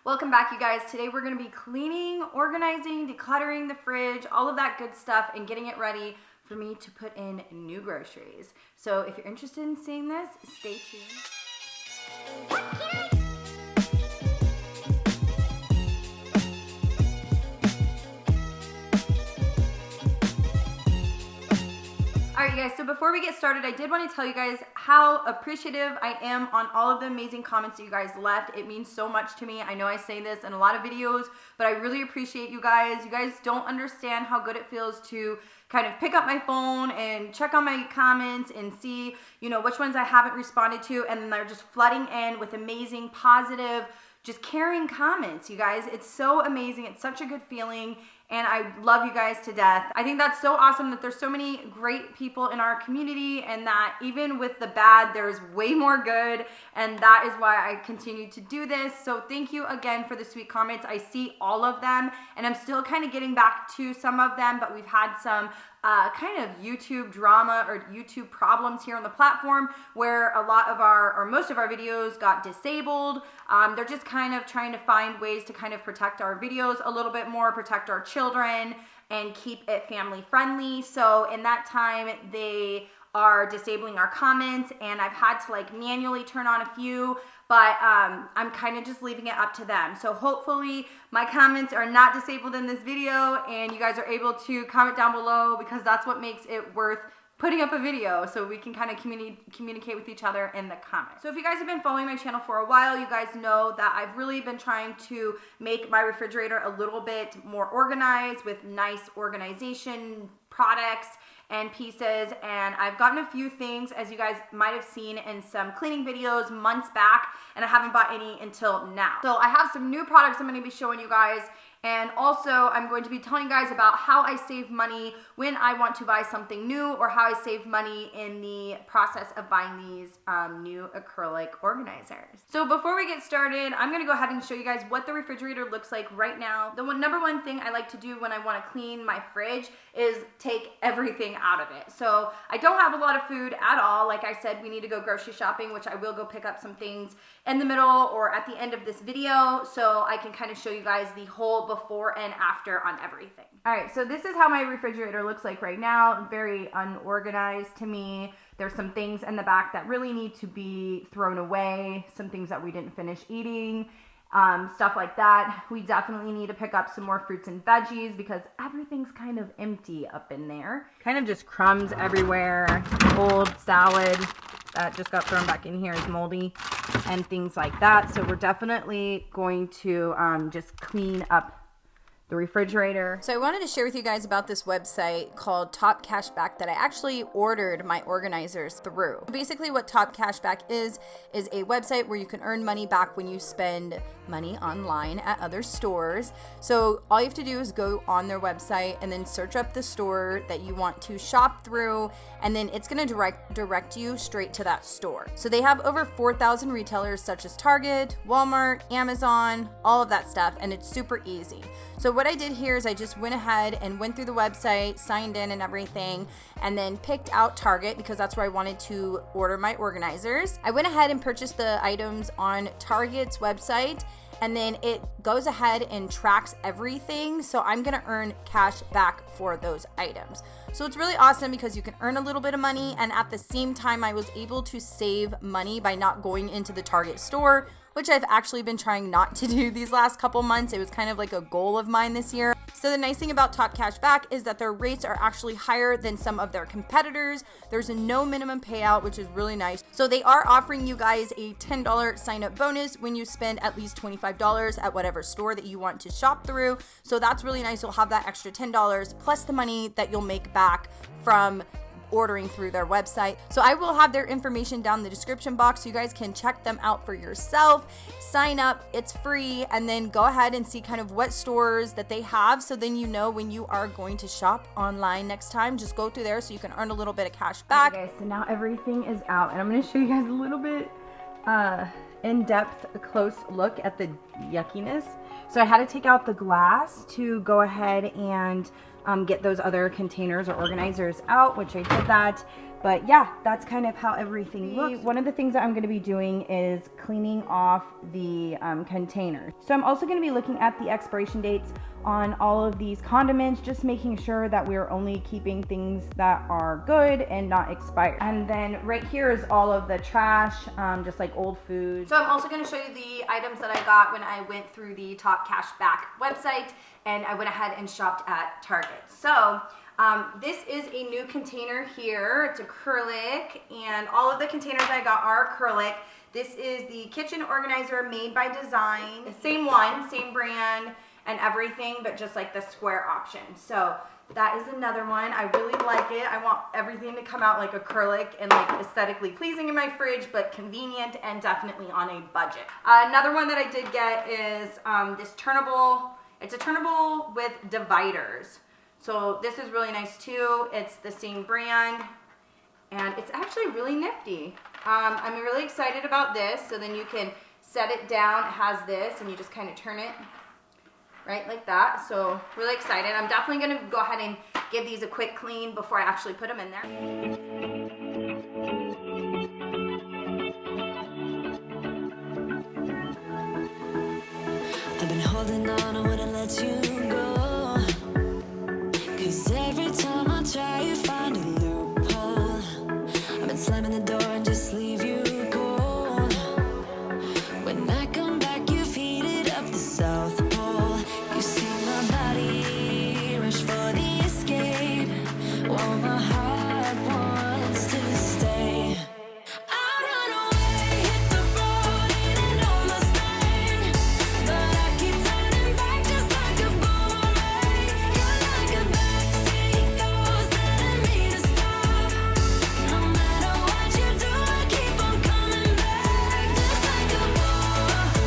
Welcome back, you guys. Today we're going to be cleaning, organizing, decluttering the fridge, all of that good stuff, and getting it ready for me to put in new groceries. So if you're interested in seeing this, stay tuned. Alright, you guys, so before we get started, I did want to tell you guys how appreciative I am on all of the amazing comments that you guys left. It means so much to me. I know I say this in a lot of videos, but I really appreciate you guys. You guys don't understand how good it feels to kind of pick up my phone and check on my comments and see, which ones I haven't responded to, and then they're just flooding in with amazing, positive, just caring comments, you guys. It's so amazing. It's such a good feeling. And I love you guys to death. I think that's so awesome that there's so many great people in our community, and that even with the bad, there's way more good. And that is why I continue to do this. So thank you again for the sweet comments. I see all of them, and I'm still kind of getting back to some of them, but we've had some kind of YouTube drama or YouTube problems here on the platform where a lot of most of our videos got disabled. They're just kind of trying to find ways to kind of protect our videos a little bit more, protect our children, and keep it family friendly. So in that time, they are disabling our comments, and I've had to manually turn on a few, but I'm kind of just leaving it up to them. So hopefully my comments are not disabled in this video, and you guys are able to comment down below, because that's what makes it worth putting up a video, so we can kind of communicate with each other in the comments. So if you guys have been following my channel for a while, you guys know that I've really been trying to make my refrigerator a little bit more organized with nice organization products and pieces, and I've gotten a few things, as you guys might have seen in some cleaning videos months back, and I haven't bought any until now. So I have some new products I'm going to be showing you guys, and also I'm going to be telling you guys about how I save money when I want to buy something new, or how I save money in the process of buying these new acrylic organizers. So before we get started, I'm going to go ahead and show you guys what the refrigerator looks like right now. The number one thing I like to do when I want to clean my fridge is take everything out of it. So I don't have a lot of food at all. Like I said, we need to go grocery shopping, which I will go pick up some things in the middle or at the end of this video, so I can kind of show you guys the whole before and after on everything. All right, so this is how my refrigerator looks like right now. Very unorganized to me. There's some things in the back that really need to be thrown away, some things that we didn't finish eating, stuff like that. We definitely need to pick up some more fruits and veggies, because everything's kind of empty up in there. Kind of just crumbs everywhere. Old salad that just got thrown back in here is moldy and things like that. So we're definitely going to just clean up the refrigerator. So I wanted to share with you guys about this website called TOPCASHBACK that I actually ordered my organizers through. Basically what TOPCASHBACK is a website where you can earn money back when you spend money online at other stores. So all you have to do is go on their website and then search up the store that you want to shop through, and then it's going to direct you straight to that store. So they have over 4,000 retailers such as Target, Walmart, Amazon, all of that stuff, and it's super easy. So what I did here is I just went ahead and went through the website, signed in and everything, and then picked out Target because that's where I wanted to order my organizers. I went ahead and purchased the items on Target's website, and then it goes ahead and tracks everything. So I'm gonna earn cash back for those items. So it's really awesome because you can earn a little bit of money, and at the same time I was able to save money by not going into the Target store, which I've actually been trying not to do these last couple months. It was kind of like a goal of mine this year. So the nice thing about TOPCASHBACK is that their rates are actually higher than some of their competitors. There's no minimum payout, which is really nice. So they are offering you guys a $10 sign up bonus when you spend at least $25 at whatever store that you want to shop through. So that's really nice. You'll have that extra $10 plus the money that you'll make back from ordering through their website. So I will have their information down in the description box so you guys can check them out for yourself. Sign up, it's free, and then go ahead and see kind of what stores that they have, so then you know when you are going to shop online next time. Just go through there so you can earn a little bit of cash back. Okay, so now everything is out, and I'm going to show you guys a little bit in-depth, a close look at the yuckiness. So I had to take out the glass to go ahead and get those other containers or organizers out, which I did that. But yeah, that's kind of how everything looks. One of the things that I'm going to be doing is cleaning off the containers. So I'm also going to be looking at the expiration dates on all of these condiments, just making sure that we're only keeping things that are good and not expired. And then right here is all of the trash, just like old food. So I'm also going to show you the items that I got when I went through the TOPCASHBACK website, and I went ahead and shopped at Target. So this is a new container here. It's acrylic, and all of the containers I got are acrylic. This is the kitchen organizer made by design. Same one, same brand and everything, but just like the square option. So that is another one. I really like it. I want everything to come out like acrylic and like aesthetically pleasing in my fridge, but convenient and definitely on a budget. Another one that I did get is this turnable. It's a turnable with dividers. So this is really nice too. It's the same brand, and it's actually really nifty. I'm really excited about this. So then you can set it down. It has this, and you just kind of turn it right like that. So really excited. I'm definitely going to go ahead and give these a quick clean before I actually put them in there. I've been holding on, I wouldn't let you go, 'cause every time I try you find a loophole. I've been slamming the door and just leave you cold. When I come back, you've heated up the South Pole. You see my body rush for the escape, while my heart wants to stay. I run away, hit the road, and almost there, but I keep turning back just like a boomerang. You're like a backseat ghost telling me to stop. No matter what you do, I keep on coming back, just like a boomerang,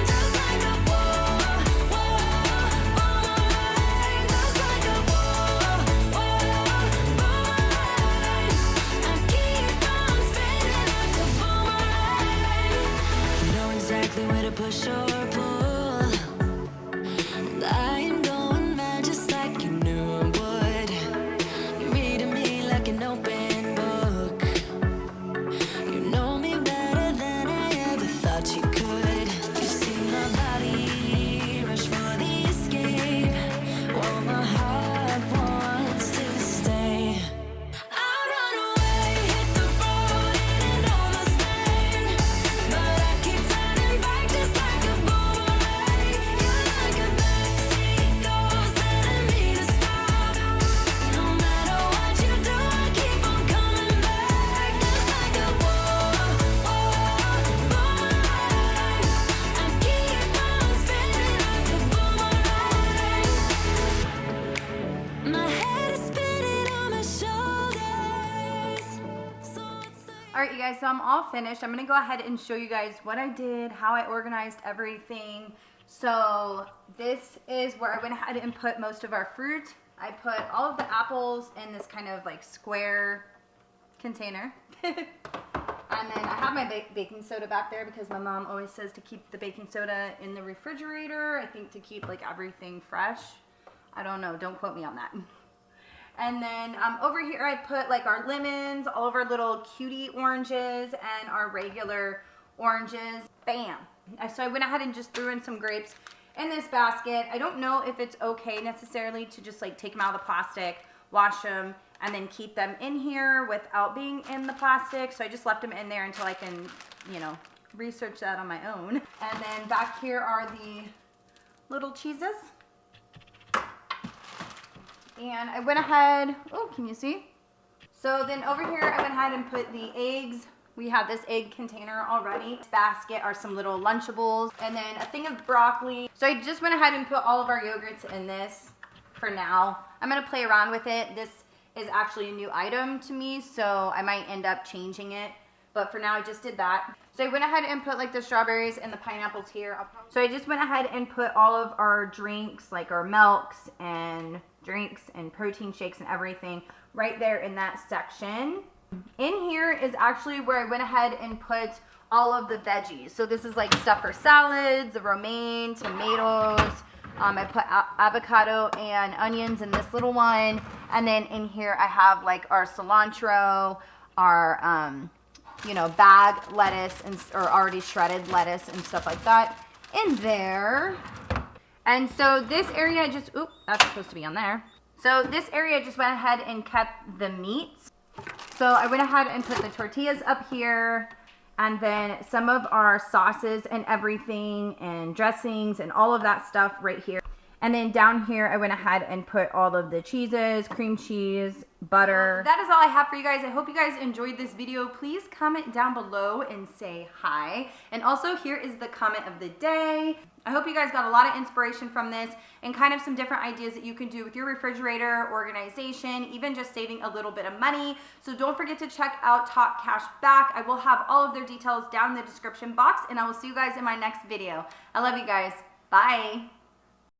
just like a boomerang, just like a I keep on spinning like a boomerang. Know exactly where to push or pull, and I am going mad just like you knew I would. You're reading me like an open book. You know me better than I ever thought you could. You see my body rush for the escape, while my heart wants to stay. I run away, hit the road, and almost there, but I keep turning back just like a boomerang. You're like a backseat ghost telling me to stop. No matter what you do, I keep on coming back, just like a boomerang. I keep on spinning like a boomerang. My head is spinning on my shoulders. So it's like All right, you guys, so I'm all finished. I'm gonna go ahead and show you guys what I did, how I organized everything. So this is where I went ahead and put most of our fruit. I put all of the apples in this kind of like square container. And then I have my baking soda back there because my mom always says to keep the baking soda in the refrigerator. I think to keep like everything fresh. I don't know, don't quote me on that. And then over here I put like our lemons, all of our little cutie oranges, and our regular oranges. Bam! So I went ahead and just threw in some grapes in this basket. I don't know if it's okay necessarily to just like take them out of the plastic, wash them, and then keep them in here without being in the plastic. So I just left them in there until I can, you know, research that on my own. And then back here are the little cheeses. And I went ahead, oh, can you see? So then over here, I went ahead and put the eggs. We have this egg container already. This basket are some little Lunchables, and then a thing of broccoli. So I just went ahead and put all of our yogurts in this for now. I'm gonna play around with it. This is actually a new item to me, so I might end up changing it. But for now, I just did that. So I went ahead and put like the strawberries and the pineapples here. So I just went ahead and put all of our drinks, like our milks and drinks and protein shakes and everything right there in that section. In here is actually where I went ahead and put all of the veggies. So this is like stuff for salads, the romaine, tomatoes, I put avocado and onions in this little one. And then in here I have like our cilantro, our, you know, bag lettuce or already shredded lettuce and stuff like that in there. And so this area just, oop, that's supposed to be on there. So this area just went ahead and kept the meats. So I went ahead and put the tortillas up here, and then some of our sauces and everything and dressings and all of that stuff right here. And then down here, I went ahead and put all of the cheeses, cream cheese, butter. That is all I have for you guys. I hope you guys enjoyed this video. Please comment down below and say hi. And also, here is the comment of the day. I hope you guys got a lot of inspiration from this and kind of some different ideas that you can do with your refrigerator, organization, even just saving a little bit of money. So don't forget to check out Top Cash Back. I will have all of their details down in the description box, and I will see you guys in my next video. I love you guys. Bye.